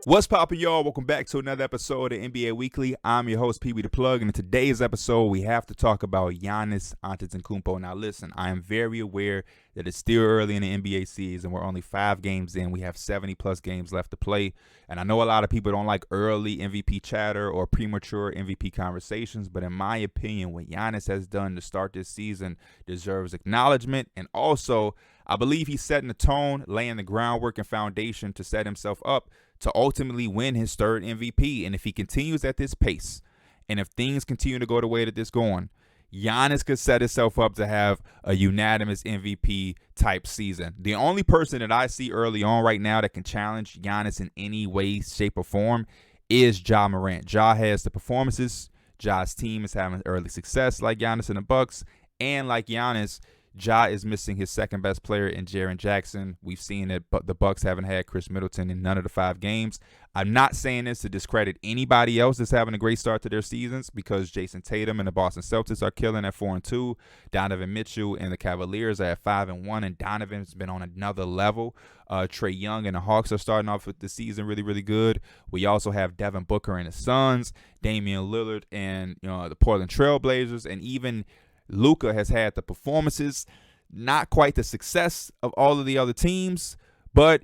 What's poppin', y'all? Welcome back to another episode of NBA Weekly. I'm your host, Pee Wee the Plug, and in today's episode, we have to talk about Giannis Antetokounmpo. Now, listen, I am very aware that it's still early in the NBA season. We're only 5 games in. We have 70-plus games left to play, and I know a lot of people don't like early MVP chatter or premature MVP conversations, but in my opinion, what Giannis has done to start this season deserves acknowledgement, and also, I believe he's setting the tone, laying the groundwork and foundation to set himself up to ultimately win his third MVP. And if he continues at this pace, and if things continue to go the way that this going, Giannis could set himself up to have a unanimous MVP type season. The only person that I see early on right now that can challenge Giannis in any way, shape, or form is Ja Morant. Ja has the performances. Ja's team is having early success like Giannis and the Bucks. And like Giannis, Ja is missing his second best player in Jaren Jackson. We've seen that the Bucks haven't had Chris Middleton in none of the 5 games. I'm not saying this to discredit anybody else that's having a great start to their seasons, because Jason Tatum and the Boston Celtics are killing at 4-2. Donovan Mitchell and the Cavaliers are at 5-1, and Donovan's been on another level. Trae Young and the Hawks are starting off with the season really, really good. We also have Devin Booker and the Suns, Damian Lillard and the Portland Trail Blazers, and even Luka has had the performances, not quite the success of all of the other teams, but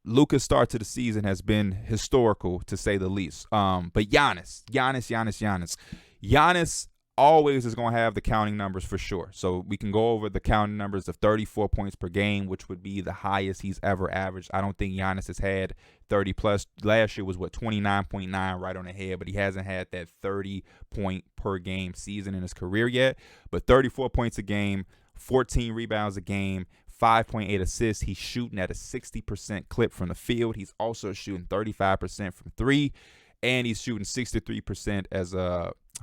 Luka's start to the season has been historical, to say the least. But Giannis always is going to have the counting numbers for sure. So we can go over the counting numbers of 34 points per game, which would be the highest he's ever averaged. I don't think Giannis has had 30-plus. Last year was, 29.9, right on the head, but he hasn't had that 30-point per game season in his career yet. But 34 points a game, 14 rebounds a game, 5.8 assists. He's shooting at a 60% clip from the field. He's also shooting 35% from 3, and he's shooting 63% as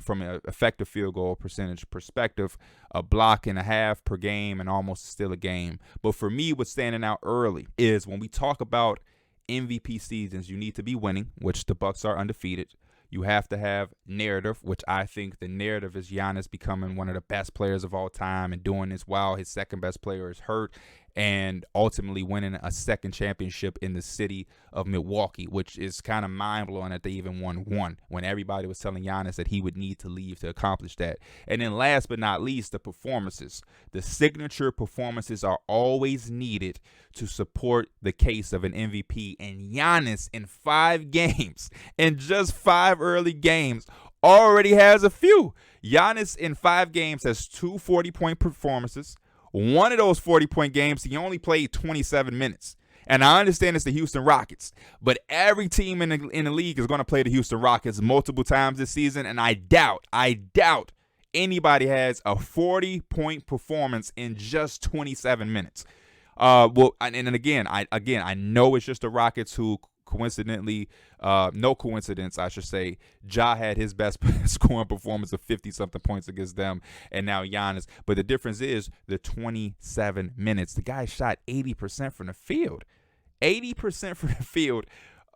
from an effective field goal percentage perspective, a block and a half per game, and almost still a game. But for me, what's standing out early is when we talk about MVP seasons, you need to be winning, which the Bucks are undefeated. You have to have narrative, which I think the narrative is Giannis becoming one of the best players of all time and doing this while his second best player is hurt, and ultimately winning a second championship in the city of Milwaukee, which is kind of mind-blowing that they even won one when everybody was telling Giannis that he would need to leave to accomplish that. And then last but not least, the performances. The signature performances are always needed to support the case of an MVP. And Giannis in 5 games, in just 5 early games, already has a few. Giannis in 5 games has 2 40-point performances. One of those 40-point games, he only played 27 minutes. And I understand it's the Houston Rockets, but every team in the league is going to play the Houston Rockets multiple times this season, and I doubt anybody has a 40-point performance in just 27 minutes. Again, I know it's just the Rockets who coincidentally, no coincidence, I should say, Ja had his best scoring performance of 50-something points against them, and now Giannis. But the difference is the 27 minutes. The guy shot 80% from the field. 80% from the field.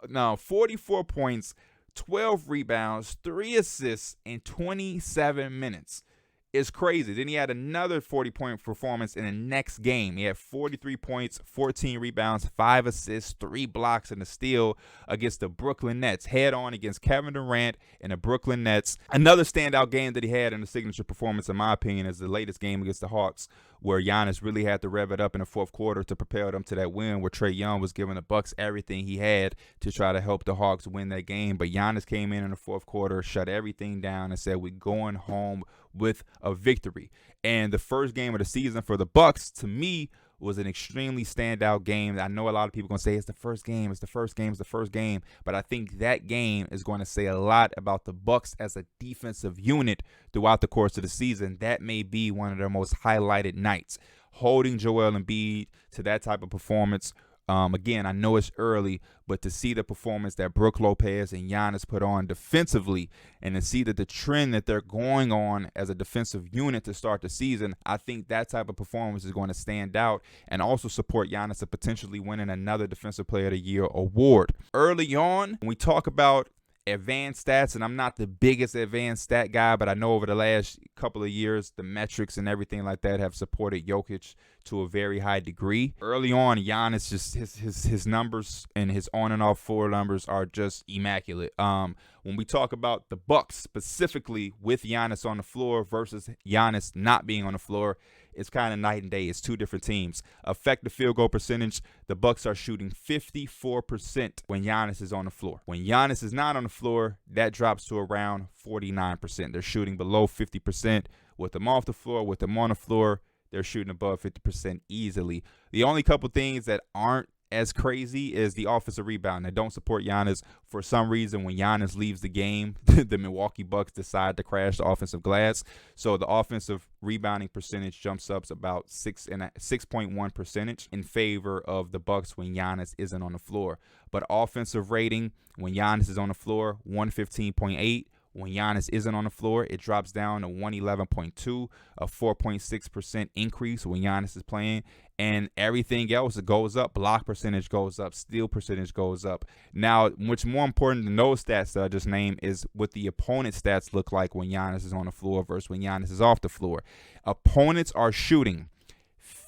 Now, 44 points, 12 rebounds, 3 assists in 27 minutes. It's crazy. Then he had another 40-point performance in the next game. He had 43 points, 14 rebounds, 5 assists, 3 blocks, and a steal against the Brooklyn Nets. Head-on against Kevin Durant and the Brooklyn Nets. Another standout game that he had in the signature performance, in my opinion, is the latest game against the Hawks, where Giannis really had to rev it up in the fourth quarter to propel them to that win, where Trae Young was giving the Bucks everything he had to try to help the Hawks win that game. But Giannis came in the fourth quarter, shut everything down, and said, "We're going home with a victory." And the first game of the season for the Bucks, to me, was an extremely standout game. I know a lot of people are going to say it's the first game, but I think that game is going to say a lot about the Bucks as a defensive unit throughout the course of the season. That may be one of their most highlighted nights. Holding Joel Embiid to that type of performance. Again, I know it's early, but to see the performance that Brook Lopez and Giannis put on defensively, and to see that the trend that they're going on as a defensive unit to start the season, I think that type of performance is going to stand out and also support Giannis to potentially winning another Defensive Player of the Year award. Early on, when we talk about advanced stats, and I'm not the biggest advanced stat guy, but I know over the last couple of years, the metrics and everything like that have supported Jokic to a very high degree. Early on, Giannis, just his numbers and his on and off floor numbers are just immaculate. When we talk about the Bucks specifically with Giannis on the floor versus Giannis not being on the floor, it's kind of night and day. It's two different teams. Effective field goal percentage, the Bucks are shooting 54% when Giannis is on the floor. When Giannis is not on the floor, that drops to around 49%. They're shooting below 50% with them off the floor. With them on the floor, they're shooting above 50% easily. The only couple things that aren't as crazy is the offensive rebound. They don't support Giannis. For some reason, when Giannis leaves the game, the Milwaukee Bucks decide to crash the offensive glass. So the offensive rebounding percentage jumps up about 6.1 percentage in favor of the Bucks when Giannis isn't on the floor. But offensive rating, when Giannis is on the floor, 115.8. When Giannis isn't on the floor, it drops down to 111.2, a 4.6% increase when Giannis is playing. And everything else goes up. Block percentage goes up. Steal percentage goes up. Now, what's more important than those stats that I just named is what the opponent stats look like when Giannis is on the floor versus when Giannis is off the floor. Opponents are shooting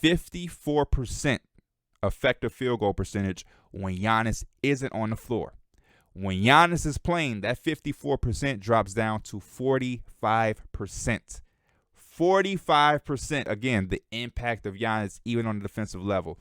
54% effective field goal percentage when Giannis isn't on the floor. When Giannis is playing, that 54% drops down to 45%. 45%. Again, the impact of Giannis even on the defensive level.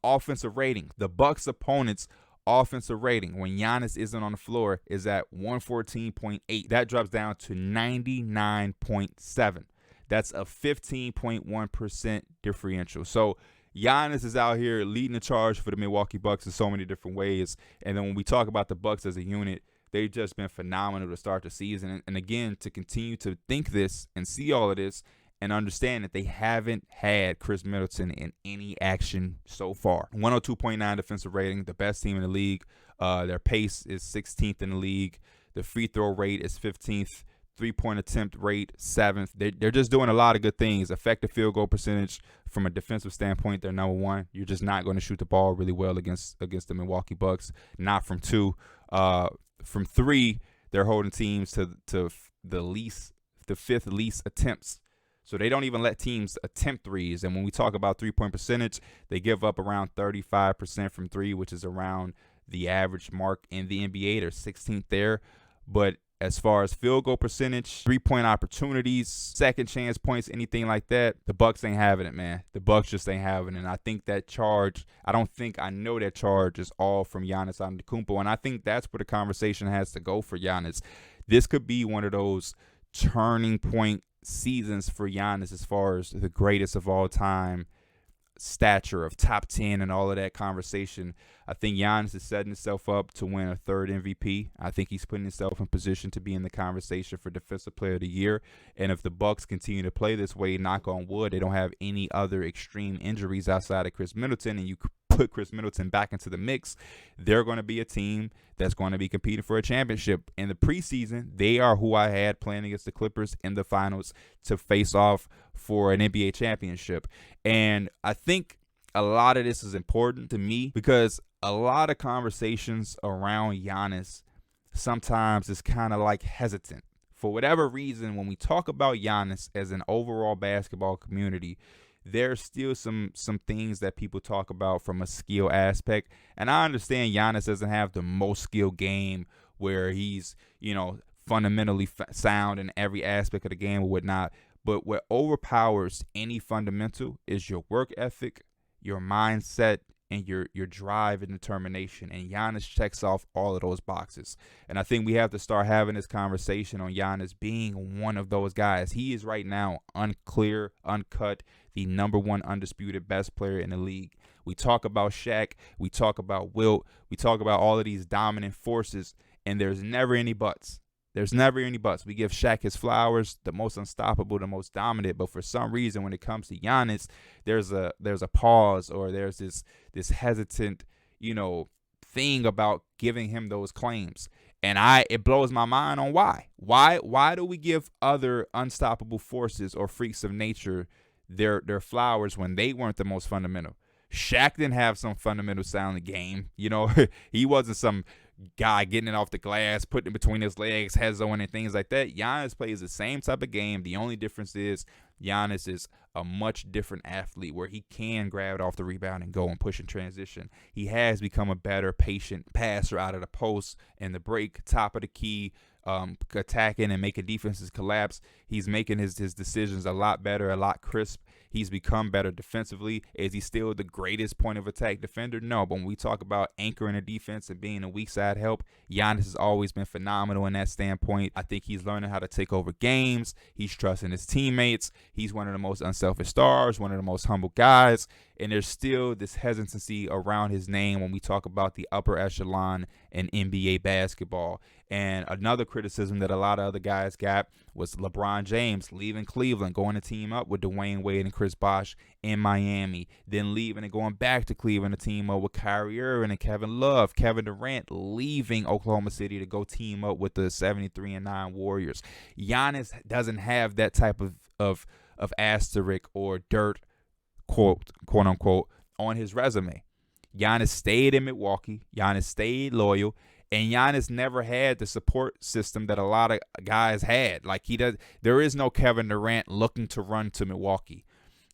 Offensive rating. The Bucks opponents' offensive rating when Giannis isn't on the floor is at 114.8. That drops down to 99.7. That's a 15.1% differential. So Giannis is out here leading the charge for the Milwaukee Bucks in so many different ways. And then when we talk about the Bucks as a unit, they've just been phenomenal to start the season. And again, to continue to think this and see all of this and understand that they haven't had Chris Middleton in any action so far. 102.9 defensive rating, the best team in the league. Their pace is 16th in the league. The free throw rate is 15th. Three-point attempt rate, 7th. They're just doing a lot of good things. Effective field goal percentage from a defensive standpoint, they're number one. You're just not going to shoot the ball really well against the Milwaukee Bucks. Not from 2. From 3, they're holding teams to the 5th least attempts. So they don't even let teams attempt threes. And when we talk about three-point percentage, they give up around 35% from 3, which is around the average mark in the NBA. They're 16th there. But as far as field goal percentage, three-point opportunities, second chance points, anything like that, the Bucks ain't having it, man. The Bucks just ain't having it. And I think that charge, I know that charge is all from Giannis Antetokounmpo. And I think that's where the conversation has to go for Giannis. This could be one of those turning point seasons for Giannis as far as the greatest of all time stature of top 10 and all of that conversation. I think Giannis is setting himself up to win a 3rd MVP. I think he's putting himself in position to be in the conversation for Defensive Player of the Year. And if the Bucks continue to play this way, knock on wood, they don't have any other extreme injuries outside of Chris Middleton, and you put Chris Middleton back into the mix, they're going to be a team that's going to be competing for a championship. In the preseason, they are who I had playing against the Clippers in the finals to face off for an NBA championship. And I think a lot of this is important to me because a lot of conversations around Giannis sometimes is kind of like hesitant. For whatever reason, when we talk about Giannis as an overall basketball community, there's still some things that people talk about from a skill aspect. And I understand Giannis doesn't have the most skilled game where he's, fundamentally sound in every aspect of the game or whatnot. But what overpowers any fundamental is your work ethic, your mindset, and your drive and determination. And Giannis checks off all of those boxes. And I think we have to start having this conversation on Giannis being one of those guys. He is right now unclear, uncut, the number 1 undisputed best player in the league. We talk about Shaq. We talk about Wilt. We talk about all of these dominant forces. And there's never any buts. There's never any buts. We give Shaq his flowers, the most unstoppable, the most dominant. But for some reason, when it comes to Giannis, there's a pause or there's this hesitant, thing about giving him those claims. And it blows my mind on why. Why do we give other unstoppable forces or freaks of nature their flowers when they weren't the most fundamental? Shaq didn't have some fundamental sound in the game. He wasn't some guy getting it off the glass, putting it between his legs, heads on and things like that. Giannis plays the same type of game. The only difference is Giannis is a much different athlete where he can grab it off the rebound and go and push in transition. He has become a better patient passer out of the post and the break, top of the key, attacking and making defenses collapse. He's making his decisions a lot better, a lot crisp. He's become better defensively. Is he still the greatest point of attack defender? No, but when we talk about anchoring a defense and being a weak side help, Giannis has always been phenomenal in that standpoint. I think he's learning how to take over games. He's trusting his teammates. He's one of the most unselfish stars, one of the most humble guys. And there's still this hesitancy around his name when we talk about the upper echelon in NBA basketball. And another criticism that a lot of other guys got was LeBron James leaving Cleveland, going to team up with Dwayne Wade and Chris Bosh in Miami, then leaving and going back to Cleveland to team up with Kyrie Irving and Kevin Love. Kevin Durant leaving Oklahoma City to go team up with the 73-9 Warriors. Giannis doesn't have that type of asterisk or dirt, quote unquote, on his resume. Giannis stayed in Milwaukee. Giannis stayed loyal. And Giannis never had the support system that a lot of guys had. Like there is no Kevin Durant looking to run to Milwaukee.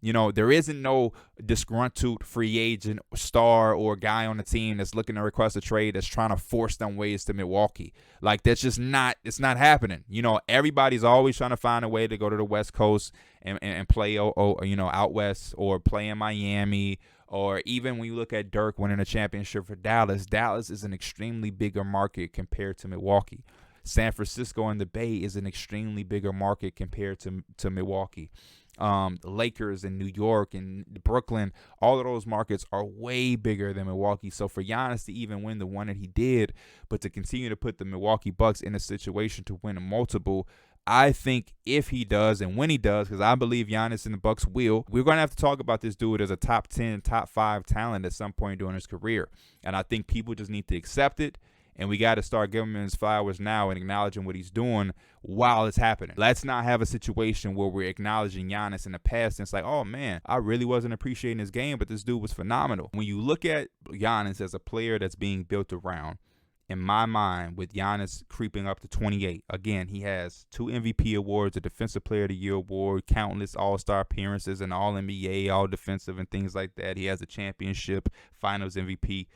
You know, there isn't no disgruntled free agent star or guy on the team that's looking to request a trade that's trying to force them ways to Milwaukee. Like, that's just not, it's not happening. You know, everybody's always trying to find a way to go to the West Coast and play, out West, or play in Miami. Or even when you look at Dirk winning a championship for Dallas, Dallas is an extremely bigger market compared to Milwaukee. San Francisco and the Bay is an extremely bigger market compared to Milwaukee. The Lakers and New York and Brooklyn, all of those markets are way bigger than Milwaukee. So for Giannis to even win the one that he did, but to continue to put the Milwaukee Bucks in a situation to win a multiple, I think if he does and when he does, because I believe Giannis and the Bucks will, we're going to have to talk about this dude as a top 10, top 5 talent at some point during his career. And I think people just need to accept it. And we got to start giving him his flowers now and acknowledging what he's doing while it's happening. Let's not have a situation where we're acknowledging Giannis in the past and it's like, oh, man, I really wasn't appreciating his game, but this dude was phenomenal. When you look at Giannis as a player that's being built around, in my mind, with Giannis creeping up to 28, again, he has 2 MVP awards, a Defensive Player of the Year award, countless All-Star appearances, and All-NBA, All-Defensive, and things like that. He has a championship, Finals MVP,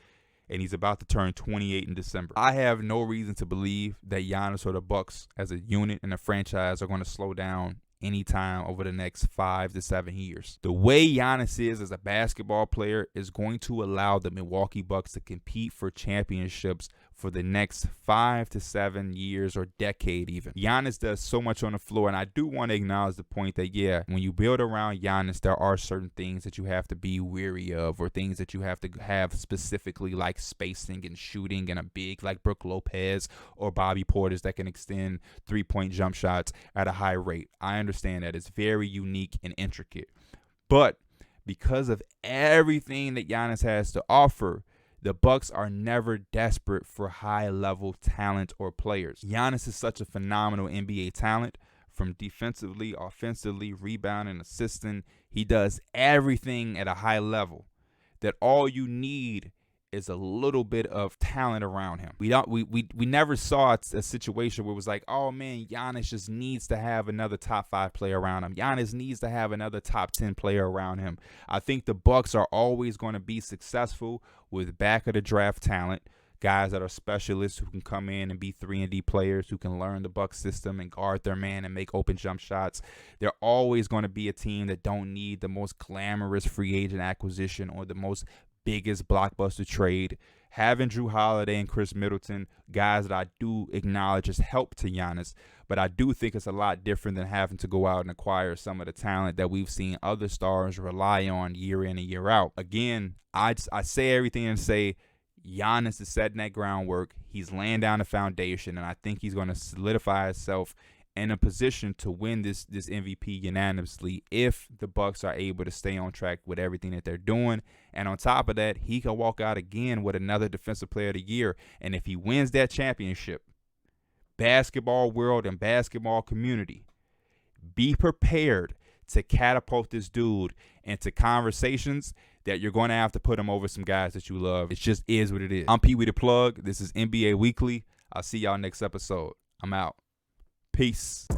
and he's about to turn 28 in December. I have no reason to believe that Giannis or the Bucks as a unit and a franchise are going to slow down anytime over the next 5 to 7 years. The way Giannis is as a basketball player is going to allow the Milwaukee Bucks to compete for championships for the next 5 to 7 years or decade even. Giannis does so much on the floor, and I do want to acknowledge the point that, yeah, when you build around Giannis, there are certain things that you have to be weary of, or things that you have to have specifically, like spacing and shooting, and a big like Brook Lopez or Bobby Portis that can extend three-point jump shots at a high rate. I understand that. It's very unique and intricate. But because of everything that Giannis has to offer, the Bucks are never desperate for high-level talent or players. Giannis is such a phenomenal NBA talent, from defensively, offensively, rebounding, assisting. He does everything at a high level, that all you need is a little bit of talent around him. We never saw a situation where it was like, oh man, Giannis just needs to have another top 5 player around him. Giannis needs to have another top 10 player around him. I think the Bucks are always going to be successful with back of the draft talent, guys that are specialists who can come in and be 3-and-D players, who can learn the Bucks system and guard their man and make open jump shots. They're always going to be a team that don't need the most glamorous free agent acquisition or the most biggest blockbuster trade. Having Drew Holiday and Chris Middleton, guys that I do acknowledge as help to Giannis, but I do think it's a lot different than having to go out and acquire some of the talent that we've seen other stars rely on year in and year out. Again, I say everything and say Giannis is setting that groundwork. He's laying down the foundation, and I think he's going to solidify himself in a position to win this MVP unanimously if the Bucks are able to stay on track with everything that they're doing. And on top of that, he can walk out again with another Defensive Player of the Year. And if he wins that championship, basketball world and basketball community, be prepared to catapult this dude into conversations that you're going to have to put him over some guys that you love. It just is what it is. I'm Pee Wee the Plug. This is NBA Weekly. I'll see y'all next episode. I'm out. Peace.